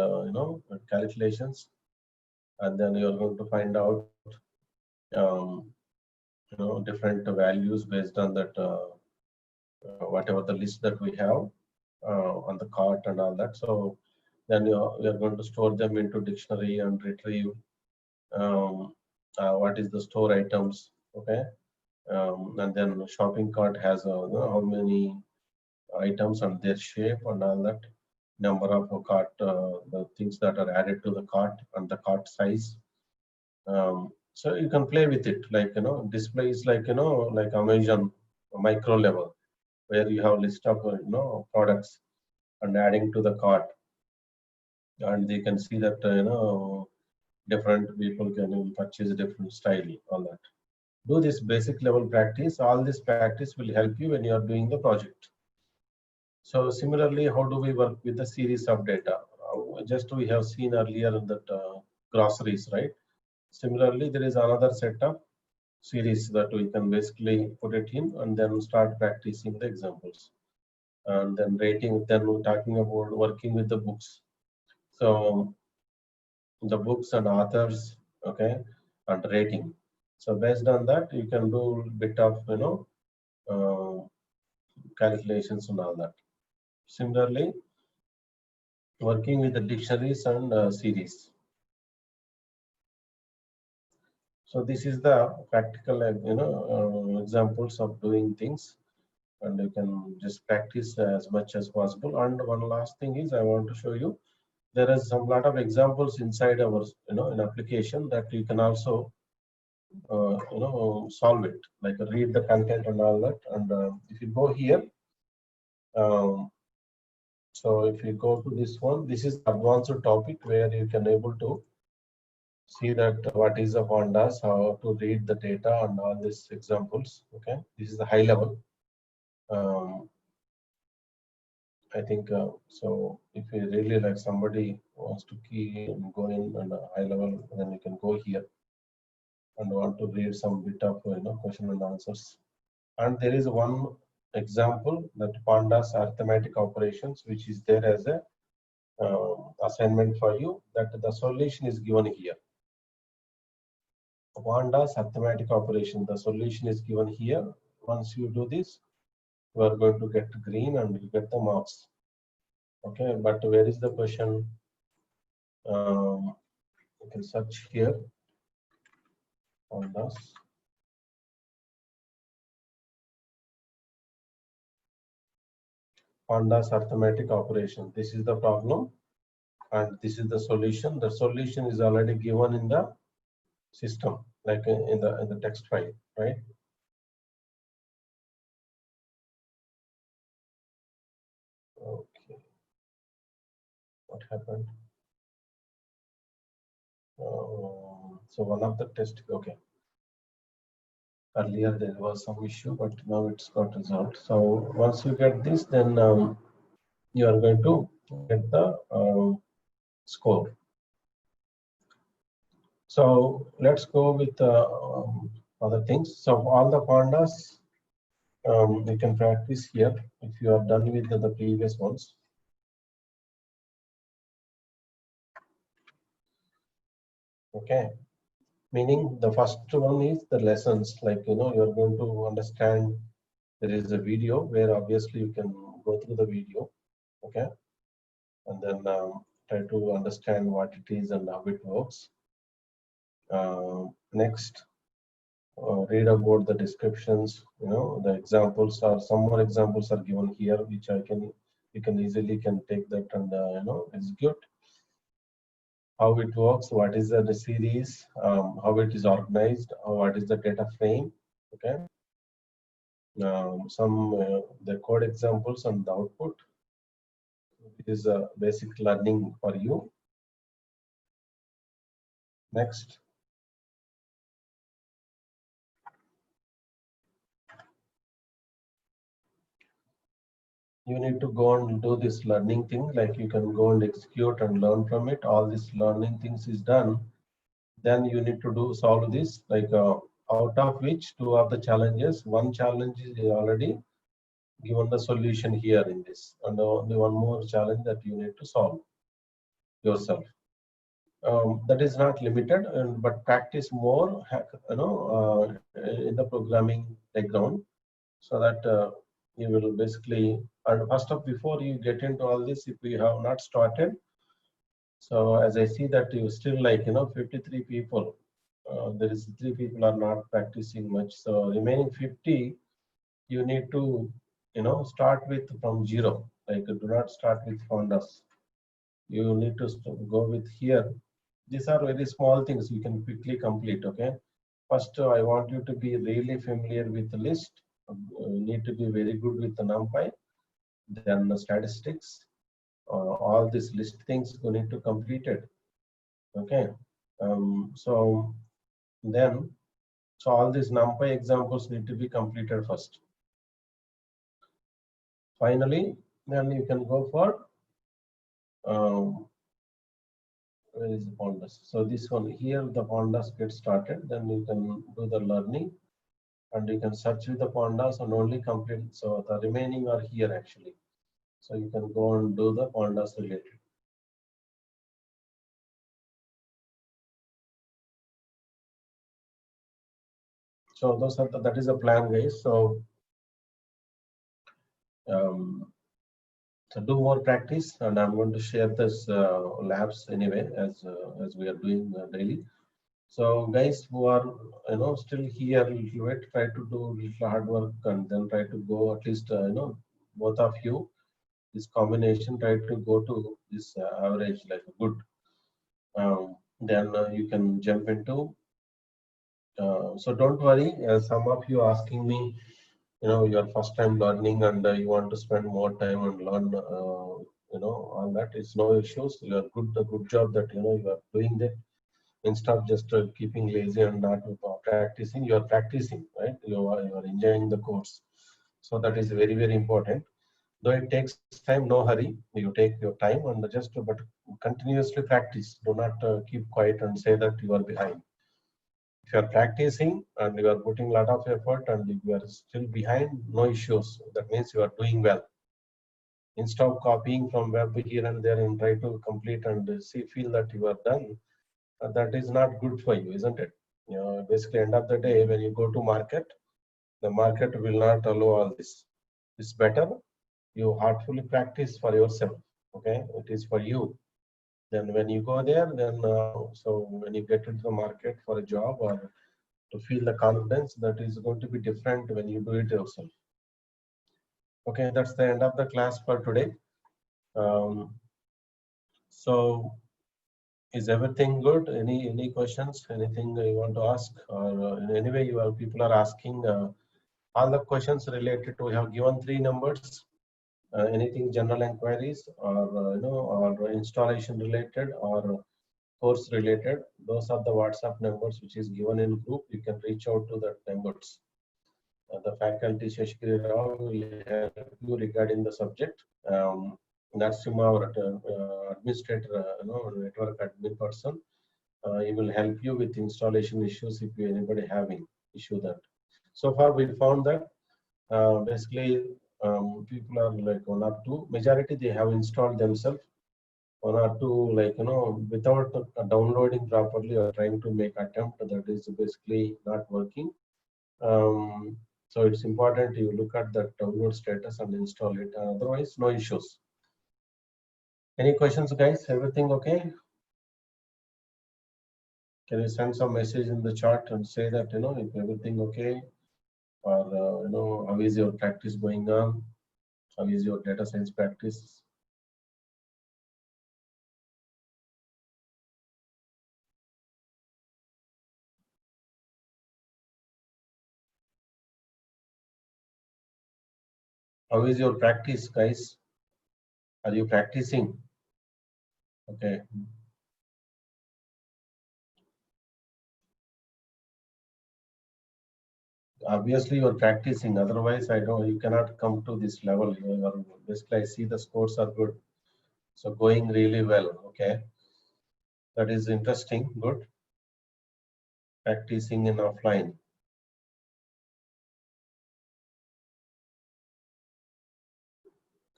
calculations, and then you are going to find out um, different values based on that whatever the list that we have on the cart and all that. So then you are going to store them into dictionary and retrieve what is the store items. Okay. And then shopping cart has how many items and their shape and all that, number of cart, the things that are added to the cart and the cart size. So you can play with it, like displays like like Amazon micro level, where you have list of products and adding to the cart, and they can see that different people can purchase different style, all that. Do this basic level practice. All this practice will help you when you are doing the project. So similarly, how do we work with the series of data? Just we have seen earlier in that glossaries, right? Similarly, there is another set of series that we can basically put it in and then start practicing the examples. And then rating, then we're talking about working with the books. So the books and authors, okay, and rating. So based on that, you can do a bit of calculations and all that. Similarly, working with the dictionaries and series. So this is the practical, examples of doing things, and you can just practice as much as possible. And one last thing is I want to show you, there is some lot of examples inside our, an application that you can also, solve it, like read the content and all that. And if you go here, so if you go to this one, this is advanced topic where you can able to see that what is the pandas, how to read the data and all these examples. Okay, this is the high level. I think so. If you really like somebody wants to key and go in on a high level, then you can go here and want to read some bit of question and answers. And there is one example that pandas arithmetic operations, which is there as a assignment for you. That the solution is given here. Pandas arithmetic operation. The solution is given here. Once you do this, you are going to get green and you get the marks. Okay, but where is the question? You can search here. Pandas. Pandas arithmetic operation. This is the problem, and this is the solution. The solution is already given in the system, like in the text file, right? Okay. What happened? So one of the test. Okay. Earlier there was some issue, but now it's got resolved. So once you get this, then you are going to get the score. So let's go with other things. So all the pandas you can practice here if you are done with the previous ones. Okay, meaning the first one is the lessons, like you're going to understand. There is a video where obviously you can go through the video, okay, and then try to understand what it is and how it works. Next, read about the descriptions. The examples are, some more examples are given here, which you can easily take that and execute. How it works, what is the series, how it is organized, what is the data frame. Okay, some the code examples and the output. It is a basic learning for you. Next, you need to go and do this learning thing, like you can go and execute and learn from it. All this learning things is done, then you need to solve this, like out of which two of the challenges, one challenge is already given the solution here in this, and only one more challenge that you need to solve yourself. That is not limited, but practice more, in the programming background, so that you will basically. And first of, before you get into all this, if we have not started, so as I see that you still 53 people. There is 3 people are not practicing much. So remaining 50, you need to start with from zero. Like do not start with pandas. You need to go with here. These are very small things you can quickly complete. Okay. First, I want you to be really familiar with the list. You need to be very good with the NumPy. Then the statistics. All these list things you need to complete it. Okay. So then, so all these NumPy examples need to be completed first. Finally, then you can go for where is the pandas? So this one here, the pandas get started. Then you can do the learning, and you can search with the pandas and only complete. So the remaining are here actually. So you can go and do the pandas related. So those are that is a plan, guys. So Um, so do more practice, and I'm going to share this labs anyway as we are doing daily. So guys who are still here, little bit, try to do little hard work and then try to go at least both of you, this combination, try to go to this average like a good. Then you can jump into. So don't worry. Some of you asking me, you're first time learning and you want to spend more time and learn. All that. It's no issues. You're good. A good job that you are doing that instead of just keeping lazy and not practicing. You are practicing, right? You are enjoying the course. So that is very very important. Though it takes time, no hurry. You take your time and just but continuously practice. Do not keep quiet and say that you are behind. If you are practicing and you are putting a lot of effort and if you are still behind, no issues. That means you are doing well. Instead of copying from web here and there and try to complete and see feel that you are done, that is not good for you, isn't it? Basically, end of the day, when you go to market, the market will not allow all this. It's better you heartfully practice for yourself. Okay, it is for you. Then when you go there, then so when you get into the market for a job or to feel the confidence, that is going to be different when you do it yourself. Okay, that's the end of the class for today. Um, so is everything good? Any questions? Anything you want to ask? Or in any way you are people are asking all the questions related to, we have given 3 numbers. Anything general inquiries or or installation related or course related, those are the WhatsApp numbers which is given in group. You can reach out to that numbers. The faculty Shashikiri Rao will help you regarding the subject. Narsimha, our administrator, network admin person, he will help you with installation issues if you anybody having issue that. So far, we found that basically people are like 1 or 2. Majority they have installed themselves. 1 or 2 like without downloading properly or trying to make attempt, that is basically not working. So it's important you look at the download status and install it. Otherwise, no issues. Any questions, guys? Everything okay? Can you send some message in the chat and say that if everything okay, or how is your practice going on? How is your data science practice? How is your practice, guys? Are you practicing? Okay. Obviously, you're practicing. Otherwise, I don't. You cannot come to this level. Basically, I see the scores are good. So going really well. Okay. That is interesting. Good. Practicing in offline.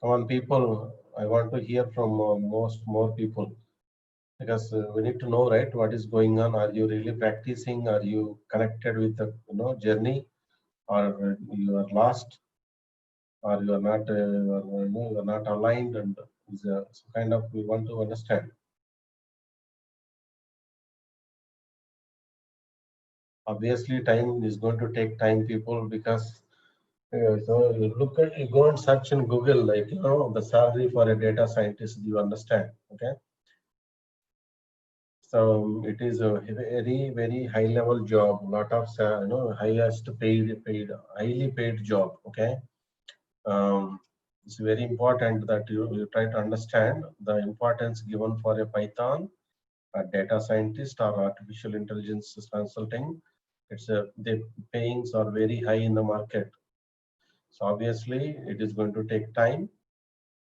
Come on, people. I want to hear from more people, because we need to know, right, what is going on. Are you really practicing? Are you connected with the journey, or you are lost, or you are not you are not aligned, and is kind of we want to understand. Obviously, time is going to take time, people, because so you look at, you go and search in Google, like the salary for a data scientist. You understand? Okay. So it is a very very high level job. Lot of highest paid highly paid job. Okay. It's very important that you try to understand the importance given for a Python, a data scientist, or artificial intelligence consulting. It's the payings are very high in the market. So obviously it is going to take time,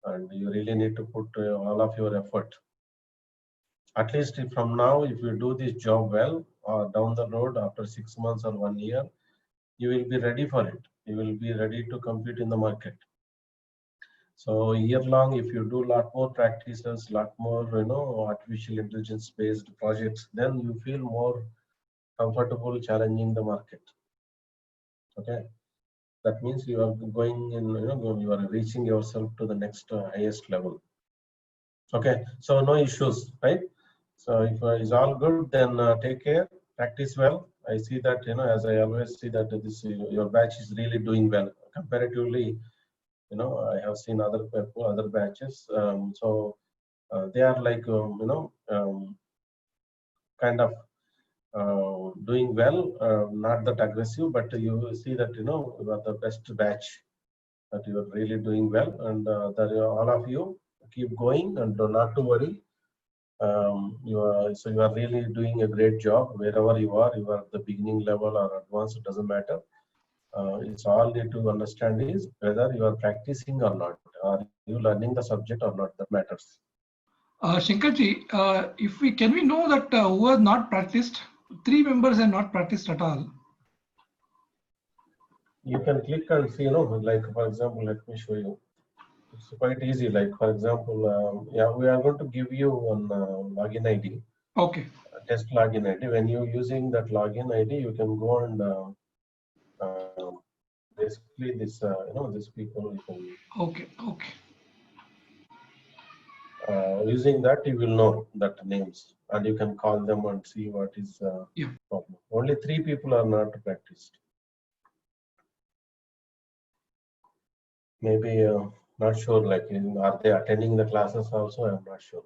and you really need to put all of your effort. At least from now, if you do this job well, or down the road after 6 months or 1 year, you will be ready for it. You will be ready to compete in the market. So year long, if you do a lot more practices, lot more artificial intelligence based projects, then you feel more comfortable challenging the market. Okay. that means you are going in, you are reaching yourself to the next highest level. Okay, so no issues, right? So if it's all good, then take care, practice well. I see that, as I always see that this your batch is really doing well comparatively. I have seen other people, other batches. So they are like, kind of doing well, not that aggressive, but you see that, you are the best batch, that you are really doing well, and that all of you keep going and do not to worry. You are really doing a great job wherever you are at the beginning level or advanced, it doesn't matter. It's all need to understand is whether you are practicing or not. Are you learning the subject or not? That matters. Shankarji, can we know that who has not practiced? 3 members have not practiced at all. You can click and see, like for example, let me show you. It's quite easy. Like for example, yeah, we are going to give you one login ID. Okay. Test login ID. When you're using that login ID, you can go and basically this, these people you can. Okay. Okay. Using that, you will know that names, and you can call them and see what is Yeah. problem. Only 3 people are not practiced. Maybe not sure. Like, are they attending the classes also? I'm not sure.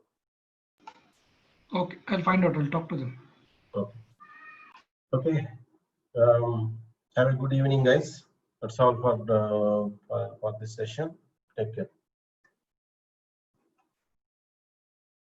Okay, I'll find out. I'll talk to them. Okay. Okay. Have a good evening, guys. That's all for this session. Take care.